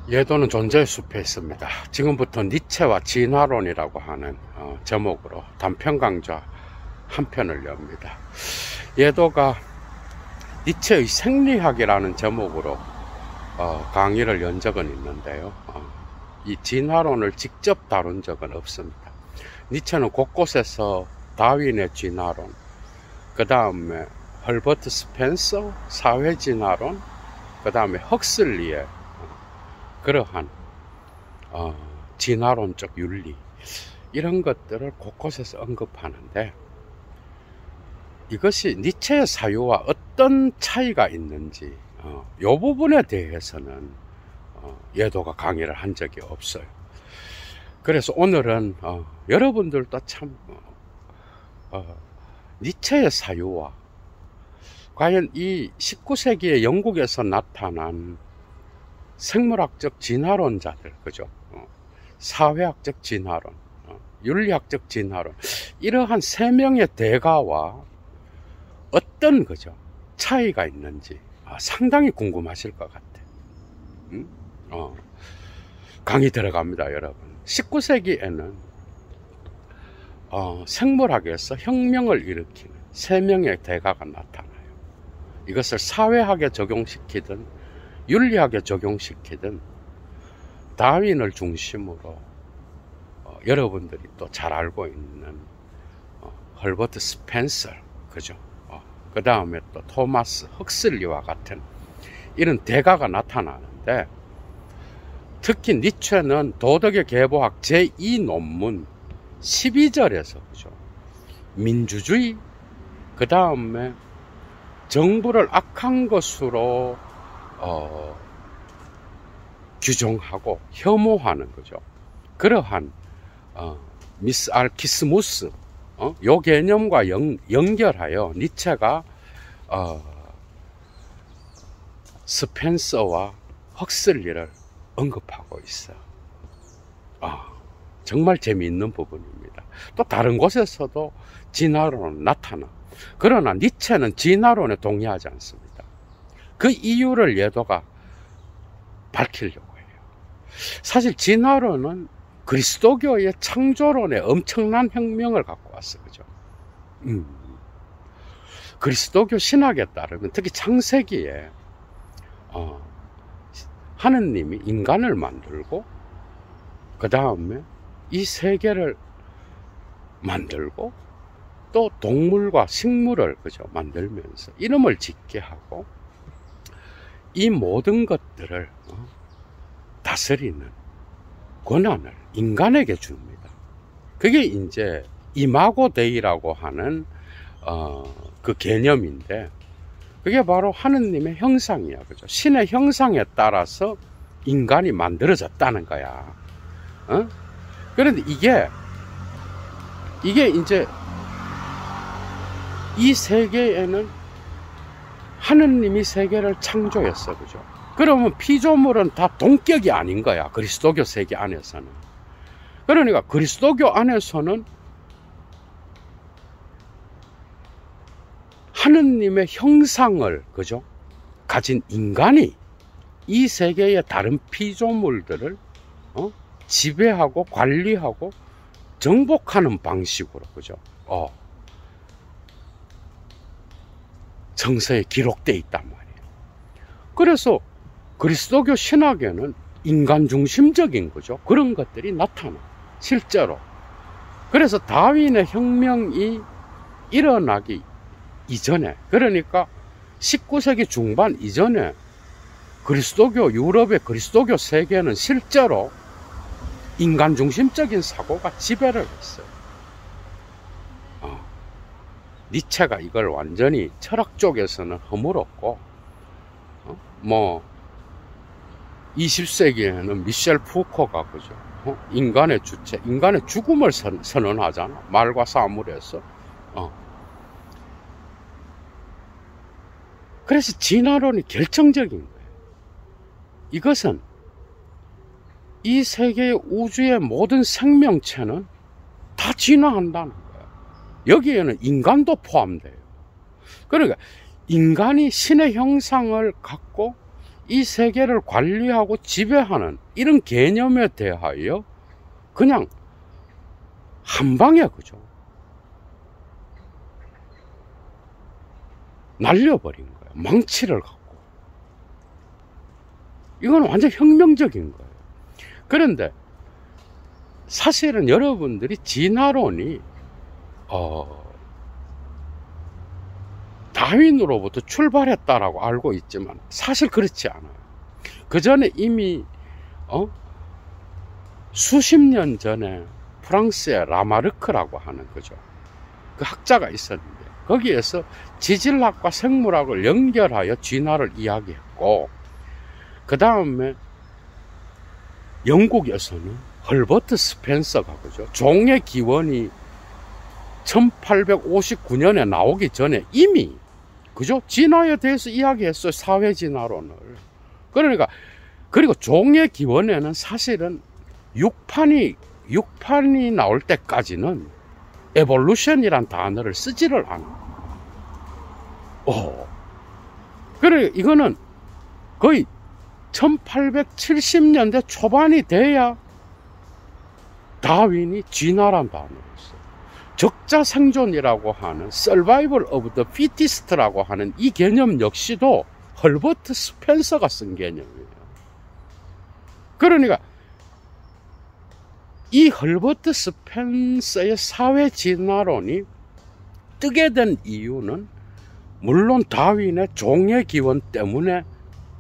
예도는 존재의 숲에 있습니다. 지금부터 니체와 진화론이라고 하는 제목으로 단편 강좌 한 편을 엽니다. 예도가 니체의 생리학이라는 제목으로 강의를 연 적은 있는데요. 이 진화론을 직접 다룬 적은 없습니다. 니체는 곳곳에서 다윈의 진화론, 그 다음에 헐버트 스펜서 사회진화론, 그 다음에 헉슬리의 그러한 진화론적 윤리, 이런 것들을 곳곳에서 언급하는데, 이것이 니체의 사유와 어떤 차이가 있는지 이 부분에 대해서는 예도가 강의를 한 적이 없어요. 그래서 오늘은 여러분들도 참 니체의 사유와 과연 이 19세기의 영국에서 나타난 생물학적 진화론자들, 그죠? 사회학적 진화론, 윤리학적 진화론, 이러한 세 명의 대가와 어떤, 그죠, 차이가 있는지 상당히 궁금하실 것 같아요. 강의 들어갑니다, 여러분. 19세기에는 생물학에서 혁명을 일으키는 세 명의 대가가 나타나요. 이것을 사회학에 적용시키든 윤리학에 적용시키든 다윈을 중심으로 여러분들이 또 잘 알고 있는 헐버트 스펜서, 그죠? 그 다음에 또 토마스 헉슬리와 같은 이런 대가가 나타나는데, 특히 니체는 도덕의 계보학 제2 논문 12절에서, 그죠, 민주주의, 그 다음에 정부를 악한 것으로 규정하고 혐오하는, 거죠, 그러한 미스알키스무스, 요 개념과 연결하여 니체가 스펜서와 헉슬리를 언급하고 있어. 정말 재미있는 부분입니다. 또 다른 곳에서도 진화론은 나타나. 그러나 니체는 진화론에 동의하지 않습니다. 그 이유를 예도가 밝히려고 해요. 사실 진화론은 그리스도교의 창조론에 엄청난 혁명을 갖고 왔어, 그죠? 그리스도교 신학에 따르면 특히 창세기에 하느님이 인간을 만들고, 그 다음에 이 세계를 만들고, 또 동물과 식물을, 그죠, 만들면서 이름을 짓게 하고, 이 모든 것들을 다스리는 권한을 인간에게 줍니다. 그게 이제 이마고 데이라고 하는 그 개념인데, 그게 바로 하느님의 형상이야, 그죠? 신의 형상에 따라서 인간이 만들어졌다는 거야. 그런데 이게 이제 이 세계에는 하느님이 세계를 창조했어, 그죠? 그러면 피조물은 다 동격이 아닌 거야, 그리스도교 세계 안에서는. 그러니까 그리스도교 안에서는 하느님의 형상을, 그죠, 가진 인간이 이 세계의 다른 피조물들을 지배하고 관리하고 정복하는 방식으로, 그죠, 정서에 기록되어 있단 말이에요. 그래서 그리스도교 신학에는 인간 중심적인, 거죠, 그런 것들이 나타나, 실제로. 그래서 다윈의 혁명이 일어나기 이전에, 그러니까 19세기 중반 이전에 그리스도교, 유럽의 그리스도교 세계는 실제로 인간 중심적인 사고가 지배를 했어요. 니체가 이걸 완전히 철학 쪽에서는 허물었고, 20세기에는 미셸 푸코가, 그죠, 인간의 주체, 인간의 죽음을 선언하잖아, 말과 사물에서. 그래서 진화론이 결정적인 거예요. 이것은 이 세계의 우주의 모든 생명체는 다 진화한다는 거예요. 여기에는 인간도 포함돼요. 그러니까 인간이 신의 형상을 갖고 이 세계를 관리하고 지배하는 이런 개념에 대하여 그냥 한 방에, 그죠? 날려버린 거예요. 망치를 갖고. 이건 완전 혁명적인 거예요. 그런데 사실은 여러분들이 진화론이 다윈으로부터 출발했다라고 알고 있지만 사실 그렇지 않아요. 그 전에 이미 수십 년 전에 프랑스의 라마르크라고 하는, 그죠, 그 학자가 있었는데 거기에서 지질학과 생물학을 연결하여 진화를 이야기했고, 그 다음에 영국에서는 헐버트 스펜서가, 그죠, 종의 기원이 1859년에 나오기 전에 이미, 그죠, 진화에 대해서 이야기했어요. 사회 진화론을. 그러니까, 그리고 종의 기원에는 사실은 육판이 나올 때까지는 에볼루션이란 단어를 쓰지를 않아. 그래, 이거는 거의 1870년대 초반이 돼야 다윈이 진화란 단어를 써. 적자 생존이라고 하는 Survival of the Fittest라고 하는 이 개념 역시도 헐버트 스펜서가 쓴 개념이에요. 그러니까 이 헐버트 스펜서의 사회 진화론이 뜨게 된 이유는 물론 다윈의 종의 기원 때문에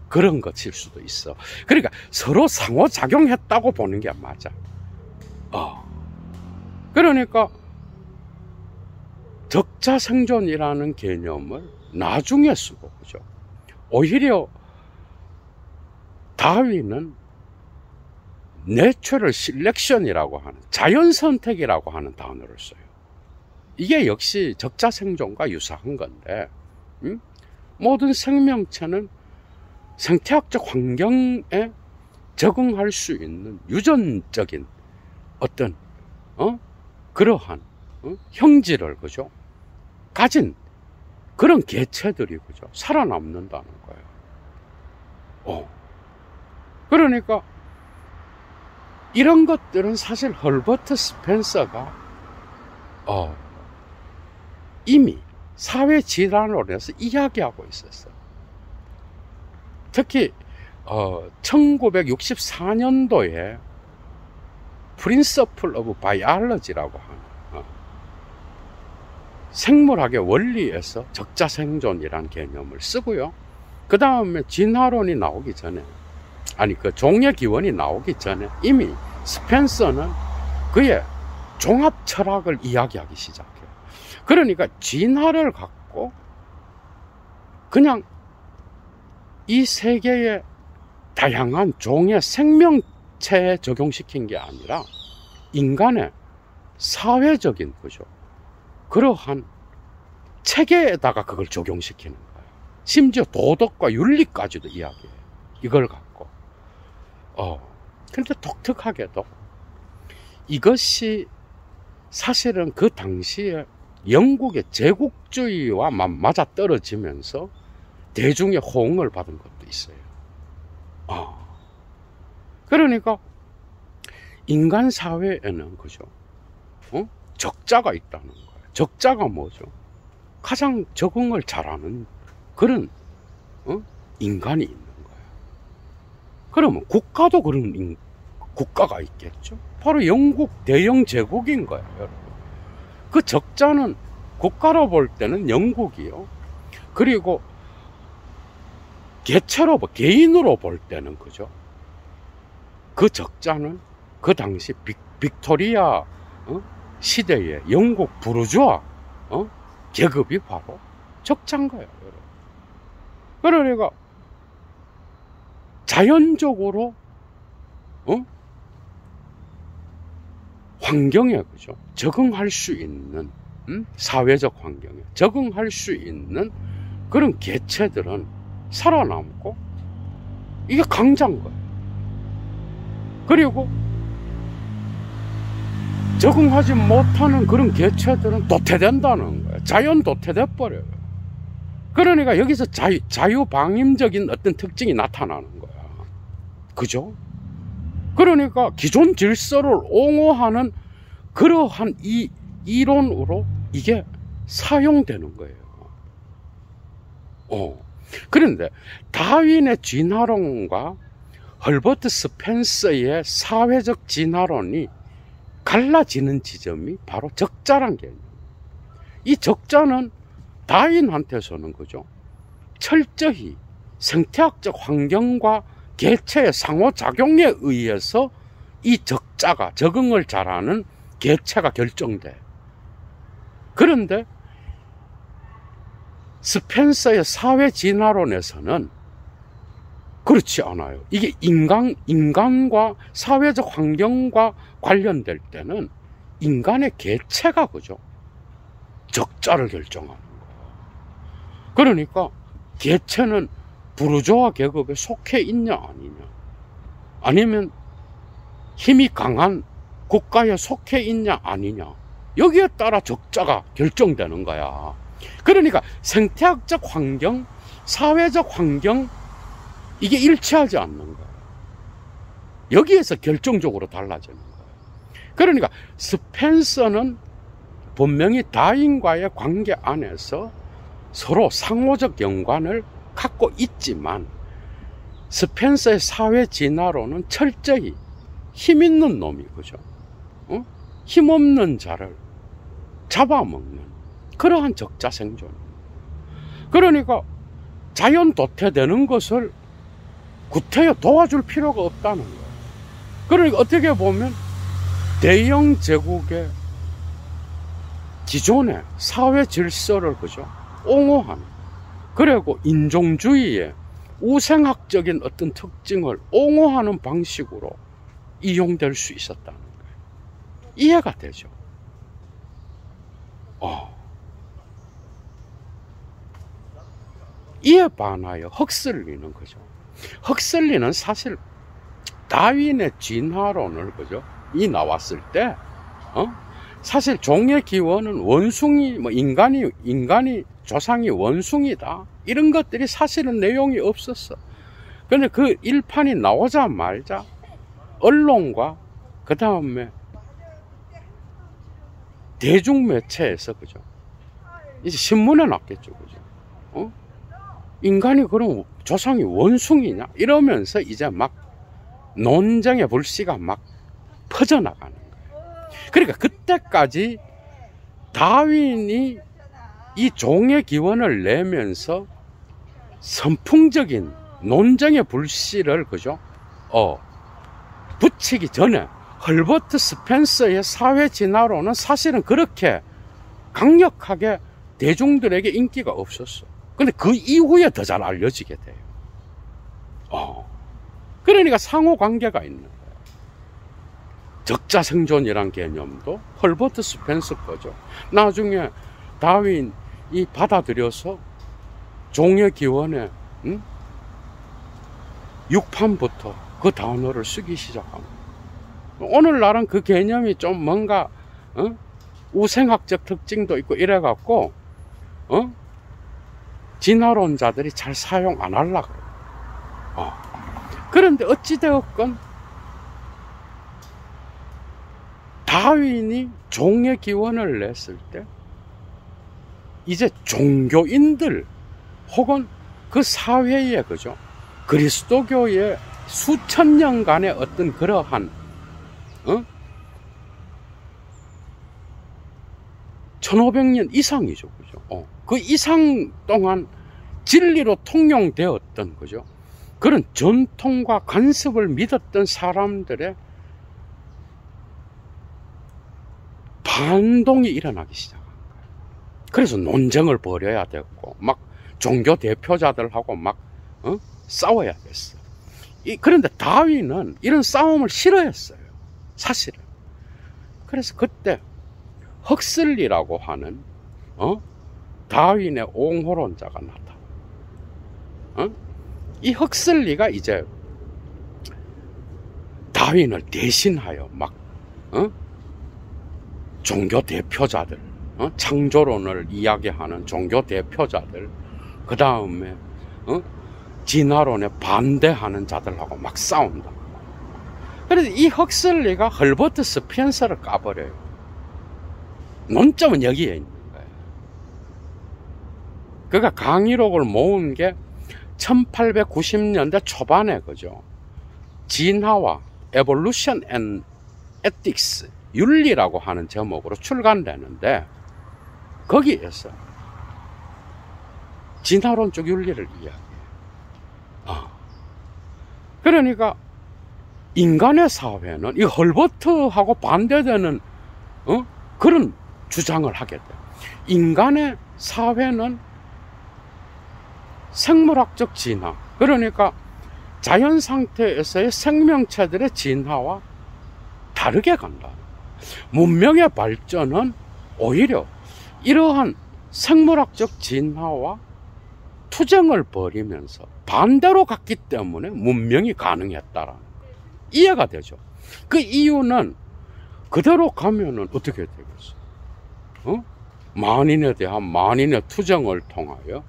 그런 것일 수도 있어. 그러니까 서로 상호작용했다고 보는 게 맞아. 그러니까 적자생존이라는 개념을 나중에 쓰고, 그죠, 오히려 다윈은 내추럴 실렉션이라고 하는, 자연선택이라고 하는 단어를 써요. 이게 역시 적자생존과 유사한 건데, 모든 생명체는 생태학적 환경에 적응할 수 있는 유전적인 어떤 그러한 형질을, 그죠, 가진 그런 개체들이, 그죠, 살아남는다는 거예요. 그러니까 이런 것들은 사실 헐버트 스펜서가 이미 사회 진화론에서 이야기하고 있었어요. 특히 1964년도에 Principle of Biology라고 하는 생물학의 원리에서 적자생존이라는 개념을 쓰고요. 그 다음에 진화론이 나오기 전에, 그 종의 기원이 나오기 전에 이미 스펜서는 그의 종합 철학을 이야기하기 시작해요. 그러니까 진화를 갖고 그냥 이 세계의 다양한 종의 생명체에 적용시킨 게 아니라 인간의 사회적인, 그죠, 그러한 체계에다가 그걸 적용시키는 거예요. 심지어 도덕과 윤리까지도 이야기해요. 이걸 갖고. 근데 독특하게도 이것이 사실은 그 당시에 영국의 제국주의와 맞아떨어지면서 대중의 호응을 받은 것도 있어요. 그러니까 인간 사회에는, 그죠, 적자가 있다는 거예요. 적자가 뭐죠? 가장 적응을 잘하는 그런 인간이 있는 거예요. 그러면 국가도 그런 국가가 있겠죠. 바로 영국 대영 제국인 거예요, 여러분. 그 적자는 국가로 볼 때는 영국이요. 그리고 개인으로 볼 때는, 그죠, 그 적자는 그 당시 빅토리아 시대의 영국 부르주아 계급이 바로 적자인 거예요, 여러분. 그러니까 자연적으로 환경에, 그죠, 적응할 수 있는, 사회적 환경에 적응할 수 있는 그런 개체들은 살아남고 이게 강자인 거예요. 그리고 적응하지 못하는 그런 개체들은 도태된다는 거예요. 자연 도태돼 버려요. 그러니까 여기서 자유방임적인 어떤 특징이 나타나는 거야. 그죠? 그러니까 기존 질서를 옹호하는 그러한 이 이론으로 이게 사용되는 거예요. 그런데 다윈의 진화론과 헐버트 스펜서의 사회적 진화론이 갈라지는 지점이 바로 적자란 개념. 이 적자는 다윈한테서는 그죠? 철저히 생태학적 환경과 개체의 상호작용에 의해서 이 적자가 적응을 잘하는 개체가 결정돼. 그런데 스펜서의 사회 진화론에서는 그렇지 않아요. 이게 인간과 사회적 환경과 관련될 때는 인간의 개체가 그죠? 적자를 결정하는 거예요. 그러니까 개체는 부르주아 계급에 속해 있냐 아니냐, 아니면 힘이 강한 국가에 속해 있냐 아니냐, 여기에 따라 적자가 결정되는 거야. 그러니까 생태학적 환경, 사회적 환경, 이게 일치하지 않는 거예요. 여기에서 결정적으로 달라지는 거예요. 그러니까 스펜서는 분명히 다윈과의 관계 안에서 서로 상호적 연관을 갖고 있지만, 스펜서의 사회 진화론은 철저히 힘 있는 놈이 그죠? 힘없는 자를 잡아먹는 그러한 적자 생존. 그러니까 자연 도태되는 것을 구태여 도와줄 필요가 없다는 거예요. 그러니까 어떻게 보면 대영 제국의 기존의 사회 질서를 그죠? 옹호하는, 그리고 인종주의의 우생학적인 어떤 특징을 옹호하는 방식으로 이용될 수 있었다는 거예요. 이해가 되죠? 이에 반하여 헉슬리는 그죠? 헉슬리는 사실 다윈의 진화론을 그죠? 이 나왔을 때, 사실 종의 기원은 원숭이, 인간이 조상이 원숭이다, 이런 것들이 사실은 내용이 없었어. 그런데 그 일판이 나오자마자 언론과 그 다음에 대중매체에서 그죠? 이제 신문에 났겠죠, 그죠? 인간이 그럼 조상이 원숭이냐? 이러면서 이제 막 논쟁의 불씨가 막 퍼져나가는 거예요. 그러니까 그때까지 다윈이 이 종의 기원을 내면서 선풍적인 논쟁의 불씨를 그죠? 붙이기 전에 헐버트 스펜서의 사회 진화론은 사실은 그렇게 강력하게 대중들에게 인기가 없었어. 근데 그 이후에 더 잘 알려지게 돼요. 그러니까 상호 관계가 있는 거예요. 적자 생존이란 개념도 헐버트 스펜서 거죠. 나중에 다윈이 받아들여서 종의 기원에 6판부터 그 단어를 쓰기 시작합니다. 오늘날은 그 개념이 좀 뭔가 우생학적 특징도 있고 이래갖고 진화론자들이 잘 사용 안 하려고 그래요. 그런데 어찌되었건 다윈이 종의 기원을 냈을 때 이제 종교인들 혹은 그 사회에 그죠? 그리스도교의 수천 년간의 어떤 그러한 1500년 이상이죠, 그죠? 그 이상 동안 진리로 통용되었던 거죠. 그런 전통과 관습을 믿었던 사람들의 반동이 일어나기 시작한 거예요. 그래서 논쟁을 벌여야 됐고, 막 종교 대표자들하고 막 싸워야 됐어. 그런데 다윈은 이런 싸움을 싫어했어요, 사실은. 그래서 그때 헉슬리라고 하는 다윈의 옹호론자가 나타나. 이 헉슬리가 이제 다윈을 대신하여 막 종교 대표자들, 창조론을 이야기하는 종교 대표자들, 그 다음에 진화론에 반대하는 자들하고 막 싸운다. 그래서 이 헉슬리가 헐버트 스펜서를 까버려요. 논점은 여기에 있는 거예요. 그가 강의록을 모은 게 1890년대 초반에 그죠. 진화와 Evolution and Ethics, 윤리라고 하는 제목으로 출간되는데 거기에서 진화론적 윤리를 이야기해요. 그러니까 인간의 사회는 이 헐버트하고 반대되는 그런 주장을 하게 돼요. 인간의 사회는 생물학적 진화, 그러니까 자연 상태에서의 생명체들의 진화와 다르게 간다. 문명의 발전은 오히려 이러한 생물학적 진화와 투쟁을 벌이면서 반대로 갔기 때문에 문명이 가능했다라는 거예요. 이해가 되죠? 그 이유는 그대로 가면은 어떻게 되겠어? 만인에 대한 만인의 투쟁을 통하여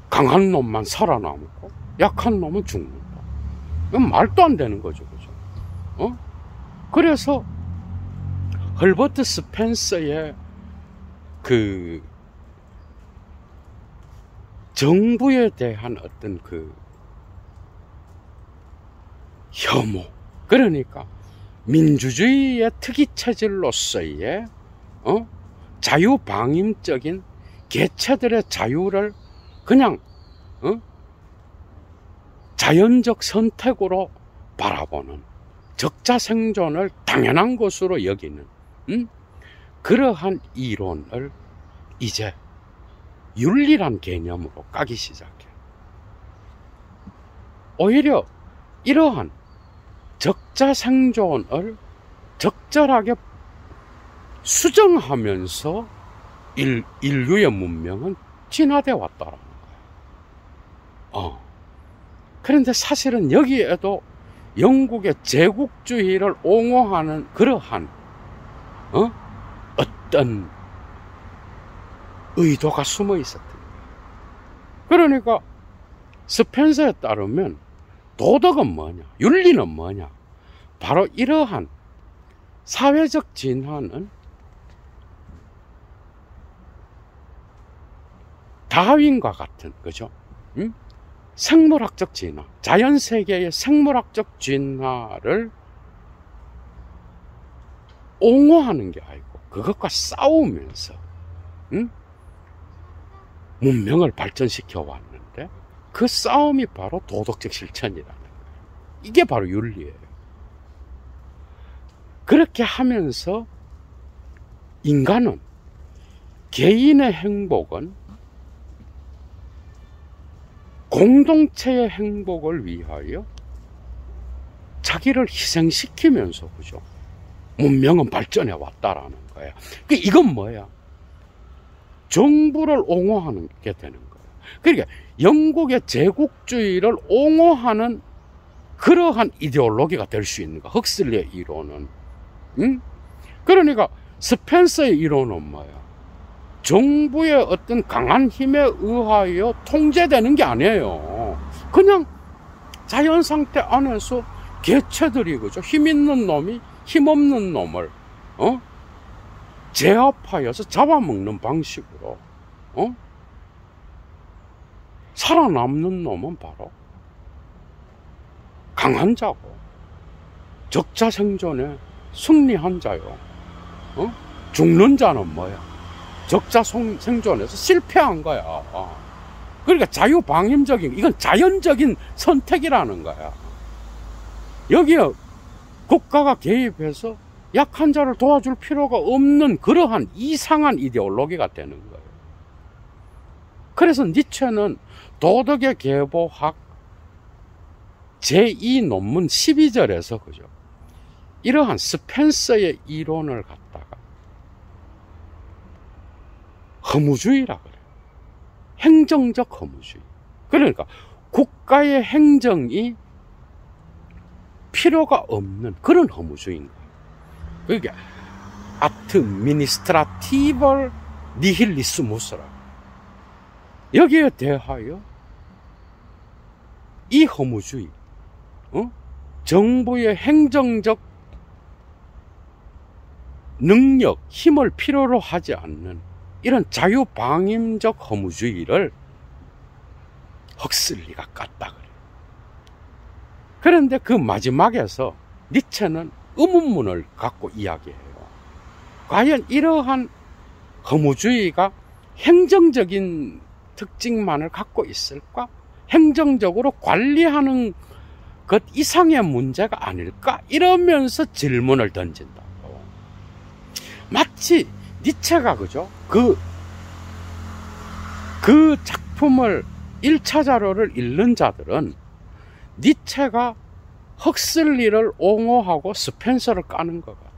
강한 놈만 살아남고 약한 놈은 죽는다. 이건 말도 안 되는 거죠, 그죠? 그래서 헐버트 스펜서의 그 정부에 대한 어떤 그 혐오, 그러니까 민주주의의 특이 체질로서의 자유방임적인 개체들의 자유를 그냥 자연적 선택으로 바라보는, 적자생존을 당연한 것으로 여기는 그러한 이론을 이제 윤리란 개념으로 까기 시작해. 오히려 이러한 적자생존을 적절하게 수정하면서 인류의 문명은 진화되어 왔다라는 거예요. 그런데 사실은 여기에도 영국의 제국주의를 옹호하는 그러한 어떤 의도가 숨어 있었던 거예요. 그러니까 스펜서에 따르면 도덕은 뭐냐, 윤리는 뭐냐, 바로 이러한 사회적 진화는 다윈과 같은, 그죠? 생물학적 진화, 자연세계의 생물학적 진화를 옹호하는 게 아니고 그것과 싸우면서 문명을 발전시켜 왔는데 그 싸움이 바로 도덕적 실천이라는 거예요. 이게 바로 윤리예요. 그렇게 하면서 인간은 개인의 행복은 공동체의 행복을 위하여 자기를 희생시키면서, 그죠? 문명은 발전해 왔다라는 거야. 이건 뭐야? 정부를 옹호하는 게 되는 거예요. 그러니까 영국의 제국주의를 옹호하는 그러한 이데올로기가 될 수 있는 거야. 헉슬리의 이론은. 그러니까 스펜서의 이론은 뭐야? 정부의 어떤 강한 힘에 의하여 통제되는 게 아니에요. 그냥 자연 상태 안에서 개체들이, 그죠? 힘 있는 놈이 힘 없는 놈을 제압하여서 잡아먹는 방식으로 살아남는 놈은 바로 강한 자고 적자생존에 승리한 자요. 죽는 자는 뭐야? 적자생존에서 실패한 거야. 그러니까 자유방임적인, 이건 자연적인 선택이라는 거야. 여기에 국가가 개입해서 약한 자를 도와줄 필요가 없는 그러한 이상한 이데올로기가 되는 거예요. 그래서 니체는 도덕의 계보학 제2 논문 12절에서, 그죠? 이러한 스펜서의 이론을 갖다가 허무주의라 그래요. 행정적 허무주의. 그러니까 국가의 행정이 필요가 없는 그런 허무주의인 거예요. 그러니까 administrative nihilismus라. 여기에 대하여 이 허무주의, 정부의 행정적 능력, 힘을 필요로 하지 않는 이런 자유방임적 허무주의를 헉슬리가 깠다 그래요. 그런데 그 마지막에서 니체는 의문문을 갖고 이야기해요. 과연 이러한 허무주의가 행정적인 특징만을 갖고 있을까? 행정적으로 관리하는 것 이상의 문제가 아닐까? 이러면서 질문을 던진다고. 마치 니체가 그죠? 그 작품을 1차 자료를 읽는 자들은 니체가 헉슬리를 옹호하고 스펜서를 까는 것 같아요.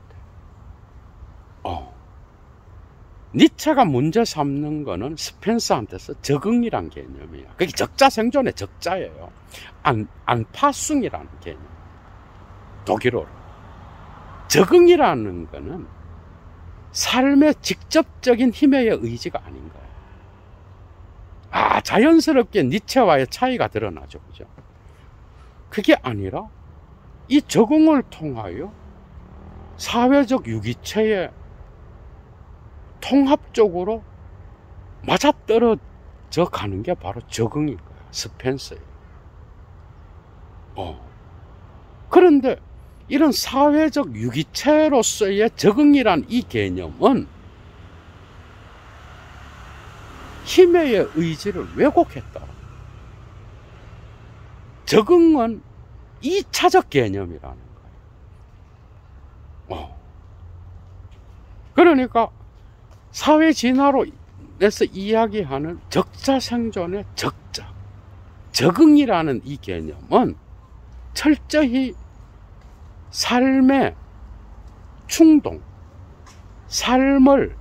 니체가 문제 삼는 거는 스펜서한테서 적응이란 개념이야. 그게 적자생존의 적자예요. 안파숭이라는 개념. 독일어로. 적응이라는 거는 삶의 직접적인 힘의 의지가 아닌 거예요. 자연스럽게 니체와의 차이가 드러나죠. 그죠? 그게 아니라 이 적응을 통하여 사회적 유기체의 통합적으로 맞아떨어져 가는 게 바로 적응인 거예요. 스펜서예요. 그런데 이런 사회적 유기체로서의 적응이란 이 개념은 힘의 의지를 왜곡했다. 적응은 2차적 개념이라는 거예요. 그러니까 사회 진화론에서 이야기하는 적자 생존의 적자, 적응이라는 이 개념은 철저히 삶의 충동, 삶을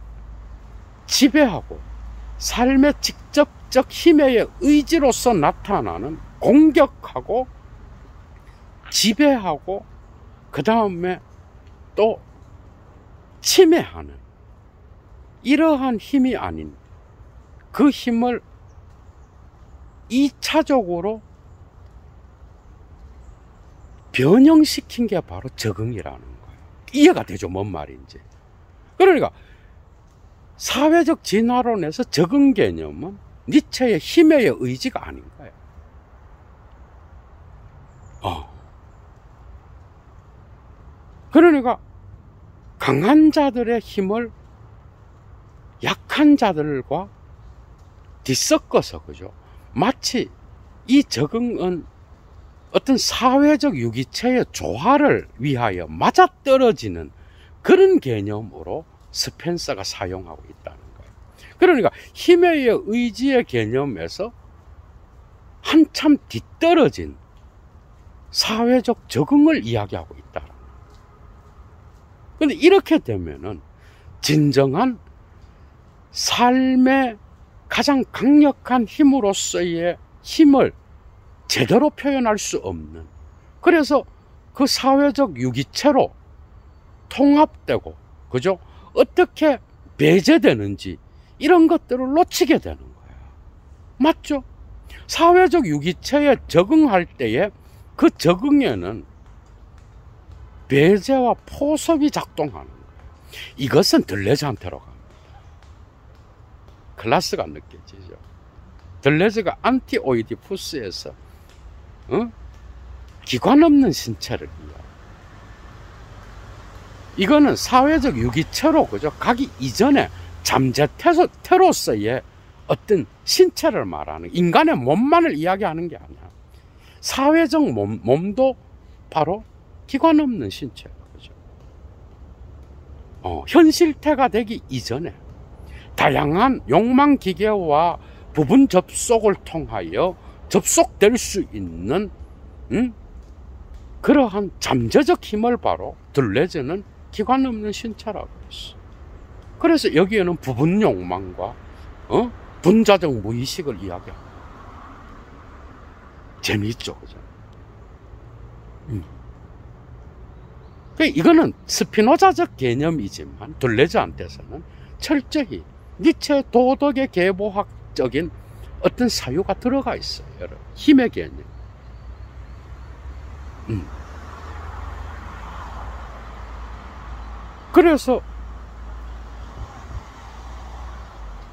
지배하고 삶의 직접적 힘의 의지로서 나타나는 공격하고 지배하고 그 다음에 또 침해하는 이러한 힘이 아닌 그 힘을 2차적으로 변형시킨 게 바로 적응이라는 거예요. 이해가 되죠? 뭔 말인지. 그러니까 사회적 진화론에서 적응 개념은 니체의 힘의 의지가 아닌 거예요. 그러니까 강한 자들의 힘을 약한 자들과 뒤섞어서, 그죠? 마치 이 적응은 어떤 사회적 유기체의 조화를 위하여 맞아떨어지는 그런 개념으로 스펜서가 사용하고 있다는 거예요. 그러니까 힘의 의지의 개념에서 한참 뒤떨어진 사회적 적응을 이야기하고 있다. 그런데 이렇게 되면은 진정한 삶의 가장 강력한 힘으로서의 힘을 제대로 표현할 수 없는, 그래서 그 사회적 유기체로 통합되고, 그죠? 어떻게 배제되는지 이런 것들을 놓치게 되는 거예요. 맞죠? 사회적 유기체에 적응할 때에 그 적응에는 배제와 포섭이 작동하는 거예요. 이것은 들레즈한테로 갑니다. 클라스가 느껴지죠. 들레즈가 안티오이디푸스에서 기관 없는 신체를 이야기해요. 이거는 사회적 유기체로, 그죠? 가기 이전에 잠재태로서의 어떤 신체를 말하는, 인간의 몸만을 이야기하는 게 아니야. 사회적 몸도 바로 기관 없는 신체예요. 그죠? 현실태가 되기 이전에 다양한 욕망 기계와 부분 접속을 통하여 접속될 수 있는 그러한 잠재적 힘을 바로 들레즈는 기관 없는 신체라고 했어. 그래서 여기에는 부분 욕망과 분자적 무의식을 이야기합니다. 재미있죠, 그죠? 이거는 스피노자적 개념이지만 둘레즈한테서는 철저히 니체 도덕의 계보학적인 어떤 사유가 들어가 있어요. 여러분. 힘의 개념. 그래서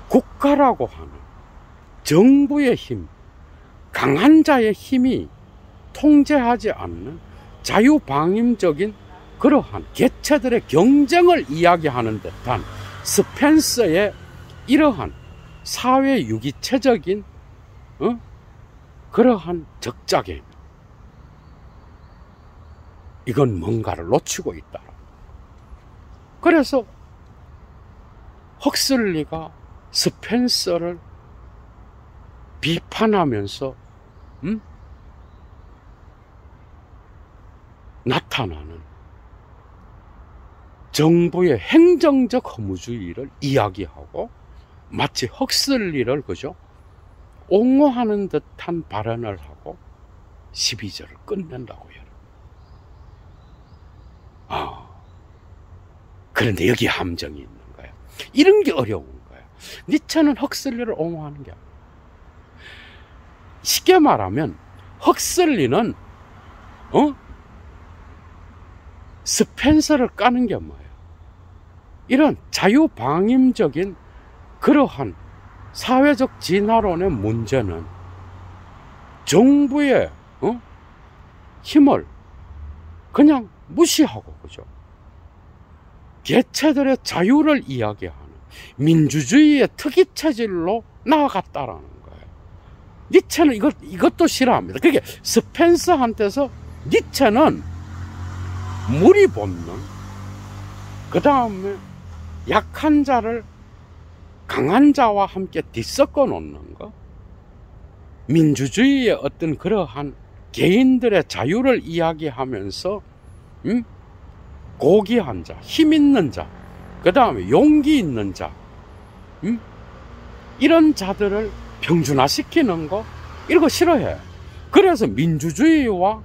국가라고 하는 정부의 힘, 강한 자의 힘이 통제하지 않는 자유방임적인 그러한 개체들의 경쟁을 이야기하는 듯한 스펜서의 이러한 사회 유기체적인 그러한 적자개념, 이건 뭔가를 놓치고 있다. 그래서 헉슬리가 스펜서를 비판하면서 나타나는 정부의 행정적 허무주의를 이야기하고 마치 헉슬리를 그죠? 옹호하는 듯한 발언을 하고 12절을 끝낸다고요. 그런데 여기 함정이 있는 거야. 이런 게 어려운 거야. 니체는 헉슬리를 옹호하는 게 아니야. 쉽게 말하면 헉슬리는 스펜서를 까는 게 뭐예요? 이런 자유방임적인 그러한 사회적 진화론의 문제는 정부의 힘을 그냥 무시하고, 그죠? 개체들의 자유를 이야기하는 민주주의의 특이 체질로 나아갔다라는 거예요. 니체는 이것도 싫어합니다. 그게 스펜서한테서 니체는 무리 본능, 그 다음에 약한 자를 강한 자와 함께 뒤섞어 놓는 것, 민주주의의 어떤 그러한 개인들의 자유를 이야기하면서 고귀한 자, 힘 있는 자, 그 다음에 용기 있는 자, 이런 자들을 평준화시키는 거, 이런 거 싫어해. 그래서 민주주의와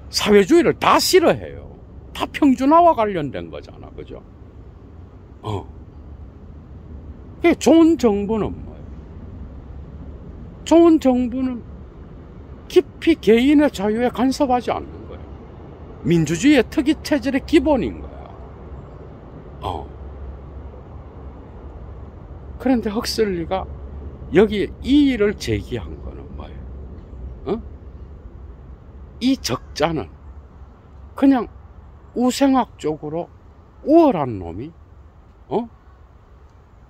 사회주의를 다 싫어해요. 다 평준화와 관련된 거잖아, 그죠? 좋은 정부는 뭐예요? 좋은 정부는 깊이 개인의 자유에 간섭하지 않는 거예요. 민주주의의 특이 체질의 기본인 거야. 그런데 헉슬리가 여기에 이 일을 제기한 거는 뭐예요? 이 적자는 그냥 우생학적으로 우월한 놈이,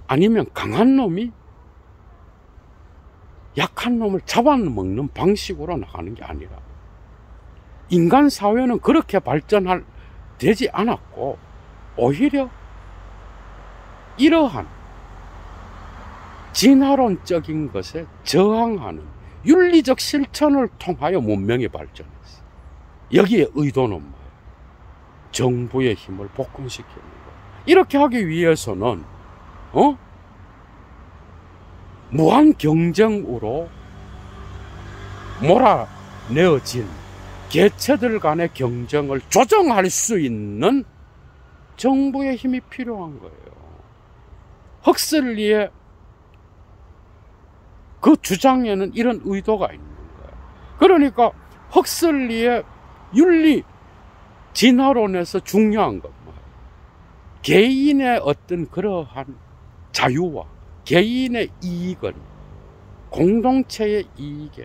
아니면 강한 놈이 약한 놈을 잡아먹는 방식으로 나가는 게 아니라, 인간 사회는 그렇게 되지 않았고, 오히려 이러한 진화론적인 것에 저항하는 윤리적 실천을 통하여 문명이 발전했어. 여기에 의도는 뭐예요? 정부의 힘을 복근시키는 거예요. 이렇게 하기 위해서는 무한 경쟁으로 몰아내어진 개체들 간의 경쟁을 조정할 수 있는 정부의 힘이 필요한 거예요. 헉슬리의 그 주장에는 이런 의도가 있는 거예요. 그러니까 헉슬리의 윤리 진화론에서 중요한 건 뭐예요? 개인의 어떤 그러한 자유와 개인의 이익은 공동체의 이익을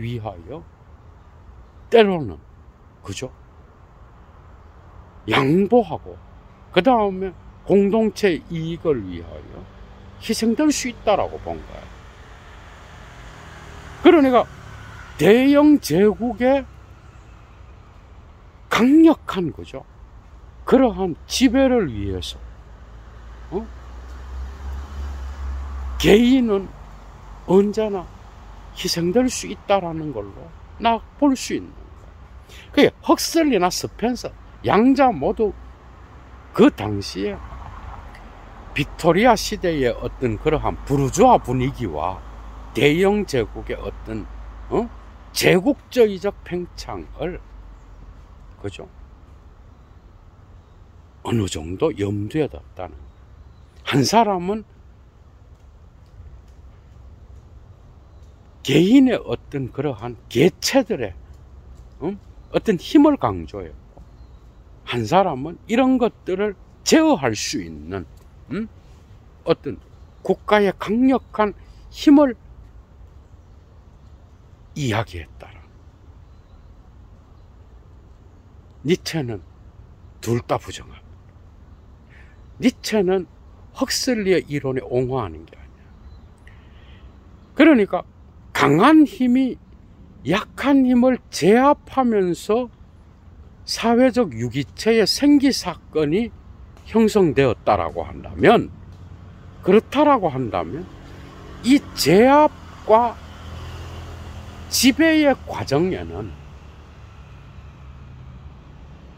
위하여 때로는, 그죠? 양보하고, 그 다음에 공동체의 이익을 위하여 희생될 수 있다라고 본 거예요. 그러니까 대영 제국의 강력한, 그죠? 그러한 지배를 위해서 개인은 언제나 희생될 수 있다라는 걸로 볼 수 있는 거예요. 그게 헉슬리나 스펜서 양자 모두 그 당시에 빅토리아 시대의 어떤 그러한 부르주아 분위기와 대영 제국의 어떤 제국주의적 팽창을, 그죠? 어느 정도 염두에 뒀다는 거예요. 한 사람은 개인의 어떤 그러한 개체들의 어떤 힘을 강조했고, 한 사람은 이런 것들을 제어할 수 있는 어떤 국가의 강력한 힘을 이야기했다라. 니체는 둘 다 부정합니다. 니체는 헉슬리의 이론에 옹호하는 게 아니야. 그러니까 강한 힘이 약한 힘을 제압하면서 사회적 유기체의 생기사건이 형성되었다라고 한다면, 그렇다라고 한다면 이 제압과 지배의 과정에는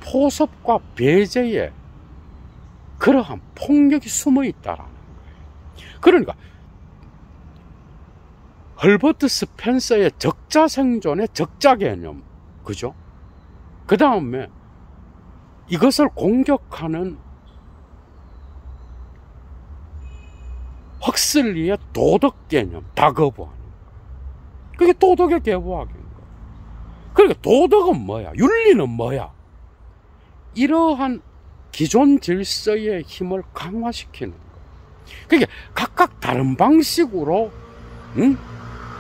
포섭과 배제의 그러한 폭력이 숨어 있다라는 거예요. 그러니까 헐버트 스펜서의 적자생존의 적자 개념, 그죠? 그 다음에 이것을 공격하는 헉슬리의 도덕 개념, 다 거부하는 거예요. 그게 도덕의 개부학인 거예요. 그러니까 도덕은 뭐야? 윤리는 뭐야? 이러한 기존 질서의 힘을 강화시키는 거예요. 그러니까 각각 다른 방식으로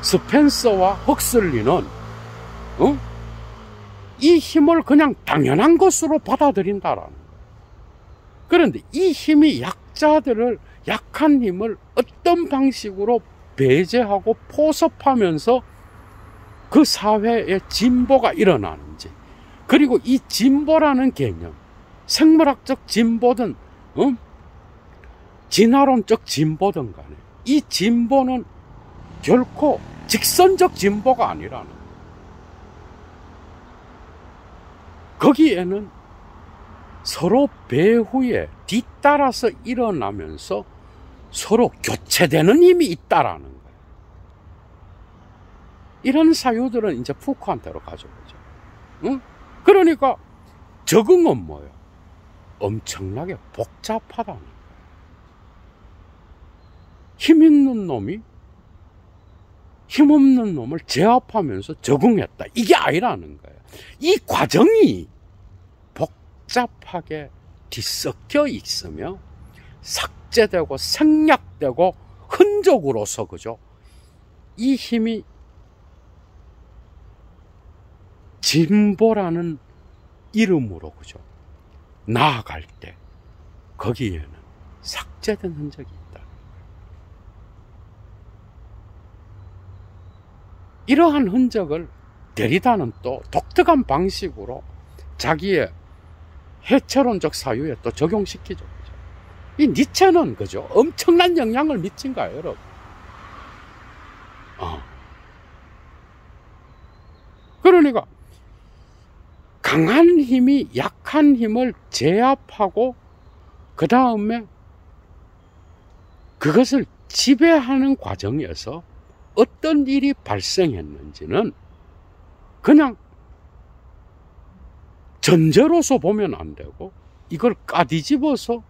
스펜서와 헉슬리는 이 힘을 그냥 당연한 것으로 받아들인다라는 거예요. 그런데 이 힘이 약한 힘을 어떤 방식으로 배제하고 포섭하면서 그 사회의 진보가 일어나는지, 그리고 이 진보라는 개념, 생물학적 진보든 진화론적 진보든 간에 이 진보는 결코 직선적 진보가 아니라는 거예요. 거기에는 서로 배후에 뒤따라서 일어나면서 서로 교체되는 힘이 있다라는 거예요. 이런 사유들은 이제 푸코한테로 가져오죠. 그러니까 적응은 뭐예요? 엄청나게 복잡하다는 거예요. 힘 있는 놈이 힘없는 놈을 제압하면서 적응했다, 이게 아니라는 거예요. 이 과정이 복잡하게 뒤섞여 있으며 삭제되고 생략되고 흔적으로서, 그죠? 이 힘이 진보라는 이름으로, 그죠? 나아갈 때 거기에는 삭제된 흔적이 있다. 이러한 흔적을 데리다는 또 독특한 방식으로 자기의 해체론적 사유에 또 적용시키죠. 그죠? 이 니체는, 그죠? 엄청난 영향을 미친 거예요, 여러분. 그러니까 강한 힘이 약한 힘을 제압하고 그 다음에 그것을 지배하는 과정에서 어떤 일이 발생했는지는 그냥 전제로서 보면 안 되고, 이걸 까뒤집어서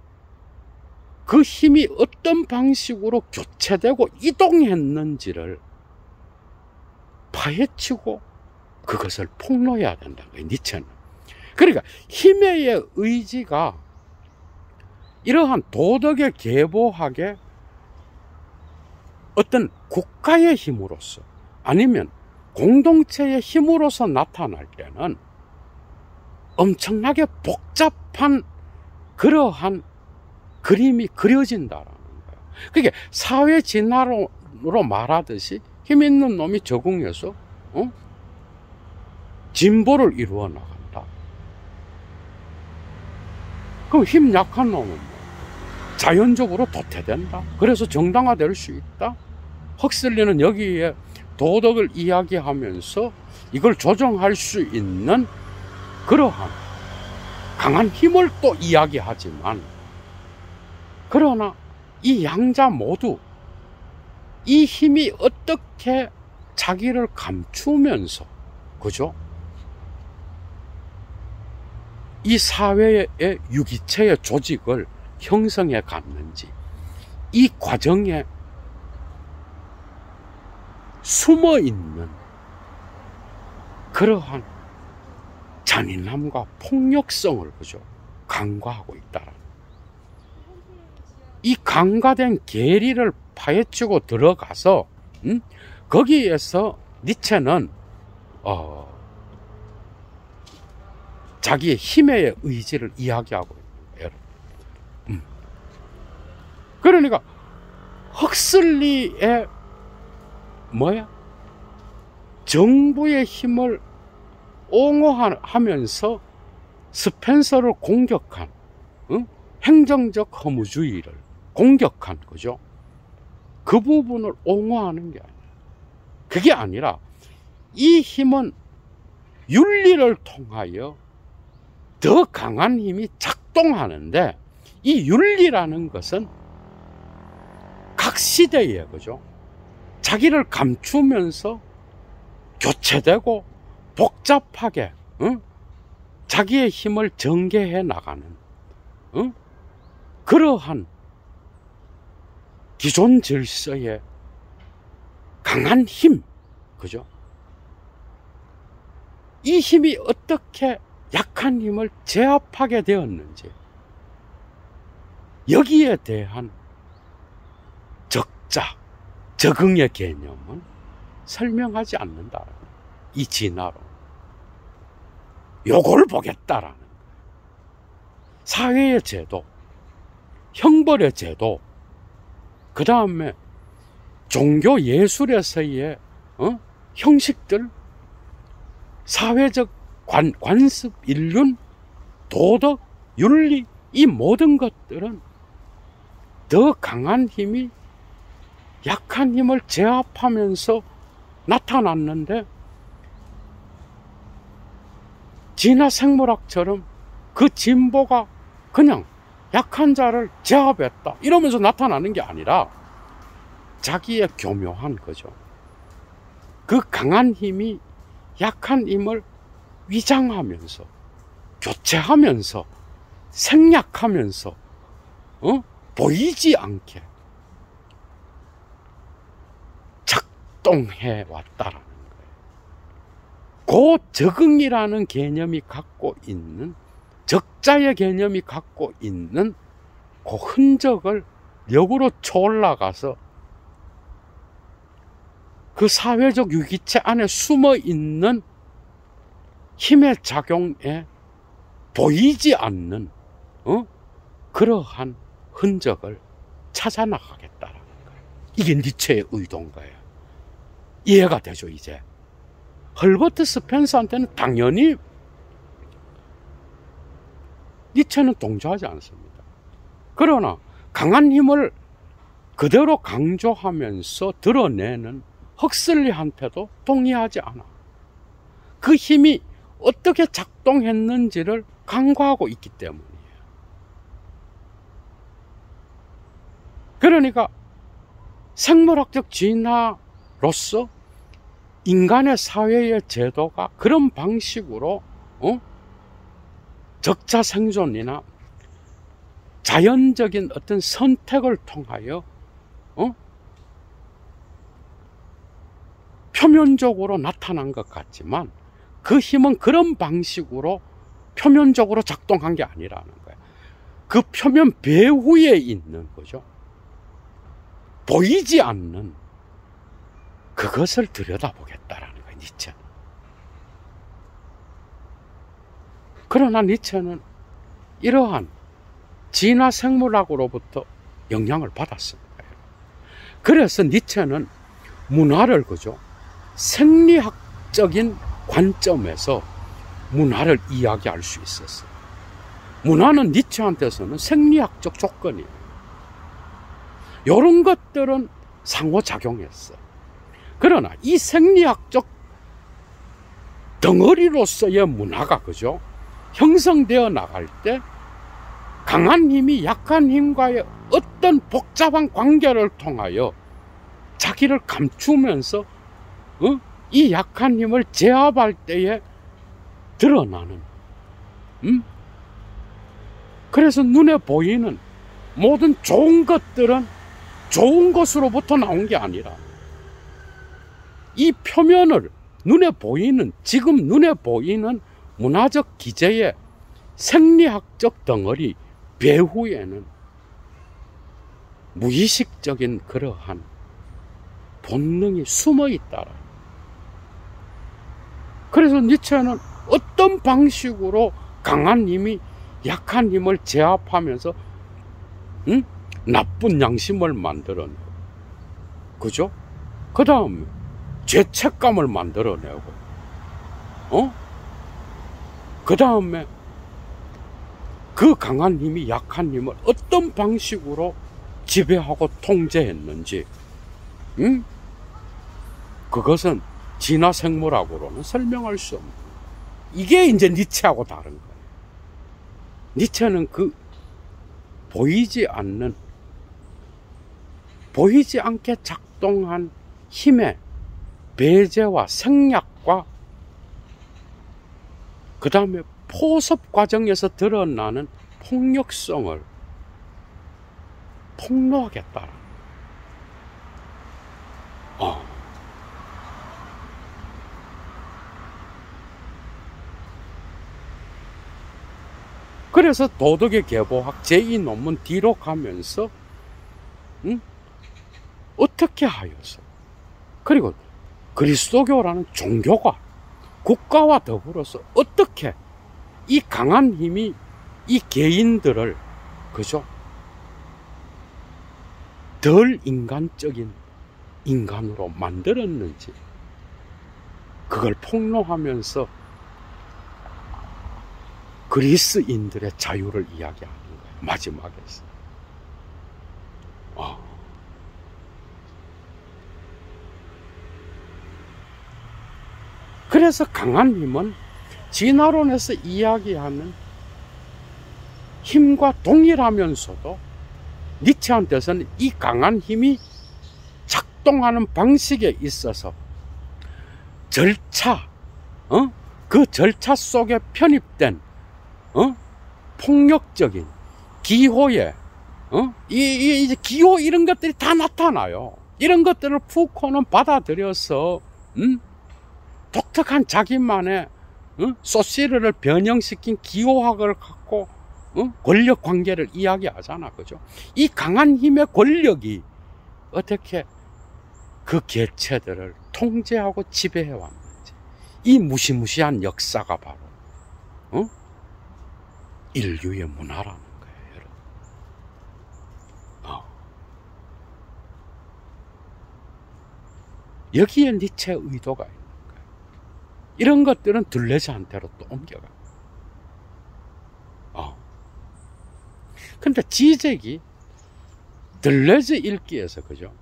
그 힘이 어떤 방식으로 교체되고 이동했는지를 파헤치고 그것을 폭로해야 된다는 거예요, 니체는. 그러니까 힘의 의지가 이러한 도덕의 계보학의 어떤 국가의 힘으로서 아니면 공동체의 힘으로서 나타날 때는 엄청나게 복잡한 그러한 그림이 그려진다라는 거예요. 그게 사회 진화로 말하듯이 힘 있는 놈이 적응해서 진보를 이루어 나간다. 그럼 힘 약한 놈은 자연적으로 도태된다. 그래서 정당화될 수 있다. 헉슬리는 여기에 도덕을 이야기하면서 이걸 조정할 수 있는 그러한 강한 힘을 또 이야기하지만, 그러나 이 양자 모두 이 힘이 어떻게 자기를 감추면서, 그죠? 이 사회의 유기체의 조직을 형성해 갔는지, 이 과정에 숨어 있는 그러한 잔인함과 폭력성을 그죠 간과하고 있다라는, 이 간과된 계리를 파헤치고 들어가서 거기에서 니체는 자기의 힘의 의지를 이야기하고 있는 거예요. 그러니까 헉슬리의 정부의 힘을 옹호하면서 스펜서를 공격한, 행정적 허무주의를 공격한 거죠. 그 부분을 옹호하는 게 아니라, 그게 아니라 이 힘은 윤리를 통하여 더 강한 힘이 작동하는데, 이 윤리라는 것은 각 시대에 그죠 자기를 감추면서 교체되고 복잡하게 자기의 힘을 전개해 나가는 그러한 기존 질서의 강한 힘, 그죠? 이 힘이 어떻게 약한 힘을 제압하게 되었는지, 여기에 대한 적자, 적응의 개념은 설명하지 않는다. 이 진화로. 요걸 보겠다라는 거예요. 사회의 제도, 형벌의 제도, 그 다음에 종교 예술에서의 형식들, 사회적 관습, 인륜, 도덕, 윤리, 이 모든 것들은 더 강한 힘이 약한 힘을 제압하면서 나타났는데, 진화 생물학처럼 그 진보가 그냥 약한 자를 제압했다 이러면서 나타나는 게 아니라, 자기의 교묘한 거죠. 그 강한 힘이 약한 힘을 위장하면서, 교체하면서, 생략하면서, 보이지 않게 작동해 왔다라는 거예요. 그 적응이라는 개념이 갖고 있는, 적자의 개념이 갖고 있는 그 흔적을 역으로 초올라가서 그 사회적 유기체 안에 숨어 있는 힘의 작용에 보이지 않는 그러한 흔적을 찾아 나가겠다라는 거예요. 이게 니체의 의도인 거예요. 이해가 되죠, 이제? 헐버트 스펜서한테는 당연히 니체는 동조하지 않습니다. 그러나 강한 힘을 그대로 강조하면서 드러내는 헉슬리한테도 동의하지 않아. 그 힘이 어떻게 작동했는지를 간과하고 있기 때문이에요. 그러니까 생물학적 진화로서 인간의 사회의 제도가 그런 방식으로 적자 생존이나 자연적인 어떤 선택을 통하여 표면적으로 나타난 것 같지만, 그 힘은 그런 방식으로 표면적으로 작동한 게 아니라는 거예요. 그 표면 배후에 있는 거죠. 보이지 않는 그것을 들여다보겠다라는 거예요, 니체는. 그러나 니체는 이러한 진화 생물학으로부터 영향을 받았습니다. 그래서 니체는 문화를 그죠 생리학적인 관점에서 문화를 이야기할 수 있었어요. 문화는 니체한테서는 생리학적 조건이에요. 이런 것들은 상호작용했어요. 그러나 이 생리학적 덩어리로서의 문화가 그죠 형성되어 나갈 때, 강한 힘이 약한 힘과의 어떤 복잡한 관계를 통하여 자기를 감추면서 이 약한 힘을 제압할 때에 드러나는 그래서 눈에 보이는 모든 좋은 것들은 좋은 것으로부터 나온 게 아니라 이 표면을 지금 눈에 보이는 문화적 기제의 생리학적 덩어리 배후에는 무의식적인 그러한 본능이 숨어 있다라. 그래서 니체는 어떤 방식으로 강한 힘이 약한 힘을 제압하면서 나쁜 양심을 만들어내고, 그죠? 그 다음에 죄책감을 만들어내고, 그 다음에 그 강한 힘이 약한 힘을 어떤 방식으로 지배하고 통제했는지, 그것은 진화생물학으로는 설명할 수 없는, 이게 이제 니체하고 다른 거예요. 니체는 그 보이지 않게 작동한 힘의 배제와 생략과 그 다음에 포섭 과정에서 드러나는 폭력성을 폭로하겠다. 그래서 도덕의 계보학 제2 논문 뒤로 가면서 어떻게 하여서, 그리고 그리스도교라는 종교가 국가와 더불어서 어떻게 이 강한 힘이 이 개인들을, 그죠? 덜 인간적인 인간으로 만들었는지, 그걸 폭로하면서 그리스인들의 자유를 이야기하는 거예요. 마지막에서. 그래서 강한 힘은 진화론에서 이야기하는 힘과 동일하면서도 니체한테서는 이 강한 힘이 작동하는 방식에 있어서 절차, 그 절차 속에 편입된 폭력적인 기호에, 이제 기호 이런 것들이 다 나타나요. 이런 것들을 푸코는 받아들여서, 독특한 자기만의, 소시르를 변형시킨 기호학을 갖고, 권력 관계를 이야기하잖아. 그죠? 이 강한 힘의 권력이 어떻게 그 개체들을 통제하고 지배해 왔는지. 이 무시무시한 역사가 바로, 인류의 문화라는 거예요, 여러분. 여기에 니체의 의도가 있는 거예요. 이런 것들은 들레즈한테로 또 옮겨가. 근데 지적이 들레즈 읽기에서, 그죠?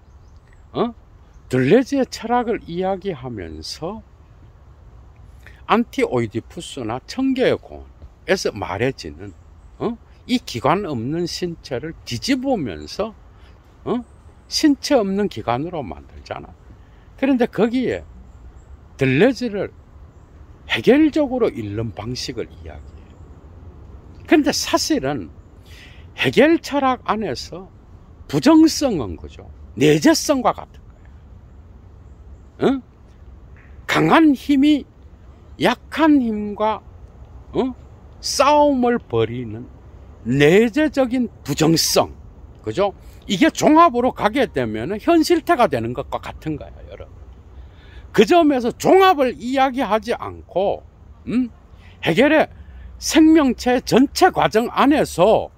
들레즈의 철학을 이야기하면서 안티오이디푸스나 청교의 공원에서 말해지는 이 기관 없는 신체를 뒤집으면서 신체 없는 기관으로 만들잖아. 그런데 거기에 들레즈를 해결적으로 읽는 방식을 이야기해요. 그런데 사실은 해결 철학 안에서 부정성은, 그죠? 내재성과 같은 거예요. 강한 힘이 약한 힘과 싸움을 벌이는 내재적인 부정성, 그죠? 이게 종합으로 가게 되면 현실태가 되는 것과 같은 거예요, 여러분. 그 점에서 종합을 이야기하지 않고 해결의 생명체 전체 과정 안에서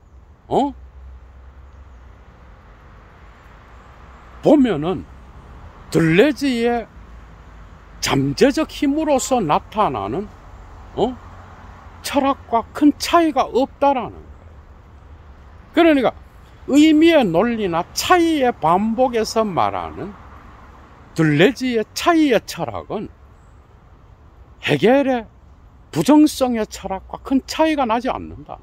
보면은 들레즈의 잠재적 힘으로서 나타나는 철학과 큰 차이가 없다라는 거예요. 그러니까 의미의 논리나 차이의 반복에서 말하는 들레즈의 차이의 철학은 해겔의 부정성의 철학과 큰 차이가 나지 않는다는 거예요.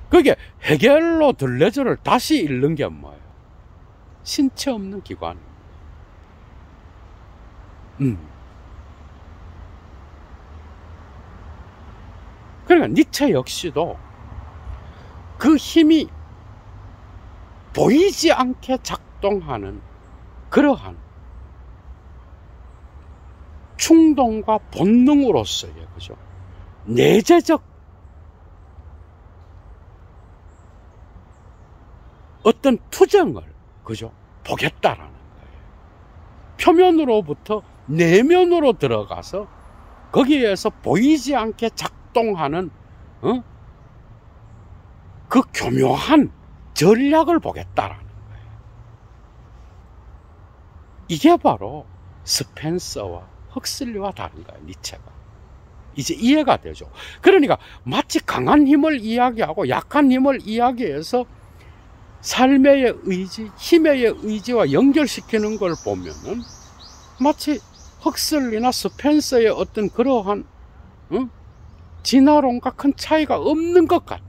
그게 해겔로 들레즈를 다시 읽는 게 뭐예요? 신체 없는 기관. 그러니까 니체 역시도 그 힘이 보이지 않게 작동하는 그러한 충동과 본능으로서의, 그죠? 내재적 어떤 투정을, 그죠? 보겠다라는 거예요. 표면으로부터 내면으로 들어가서 거기에서 보이지 않게 작동하는 그 교묘한 전략을 보겠다라는 거예요. 이게 바로 스펜서와 헉슬리와 다른 거예요, 니체가. 이제 이해가 되죠. 그러니까 마치 강한 힘을 이야기하고 약한 힘을 이야기해서 삶의 의지, 힘의 의지와 연결시키는 걸 보면은 마치 헉슬리나 스펜서의 어떤 그러한 진화론과 큰 차이가 없는 것 같아.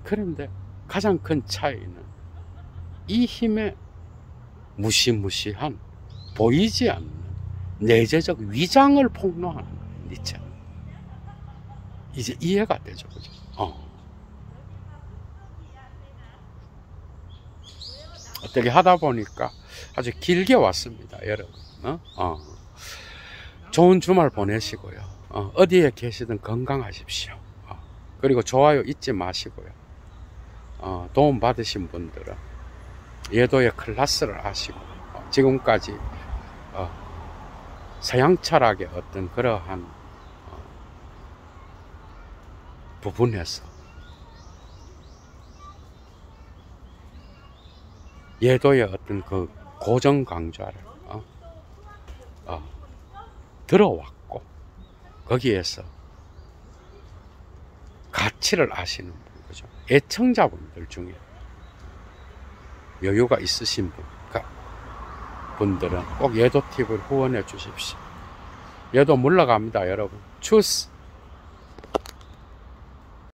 그런데 가장 큰 차이는 이 힘의 무시무시한 보이지 않는 내재적 위장을 폭로하는 거예요, 니체는. 이제 이해가 되죠, 그죠? 어떻게 하다 보니까 아주 길게 왔습니다, 여러분. 좋은 주말 보내시고요. 어디에 계시든 건강하십시오. 그리고 좋아요 잊지 마시고요. 도움 받으신 분들은 예도의 클래스를 하시고 지금까지 서양 철학의 어떤 그러한 부분에서 예도의 어떤 그 고정 강좌를 들어왔고 거기에서 가치를 아시는 분, 그죠? 애청자분들 중에 여유가 있으신 분들은 꼭 예도 팁을 후원해 주십시오. 예도 물러갑니다, 여러분. 추스.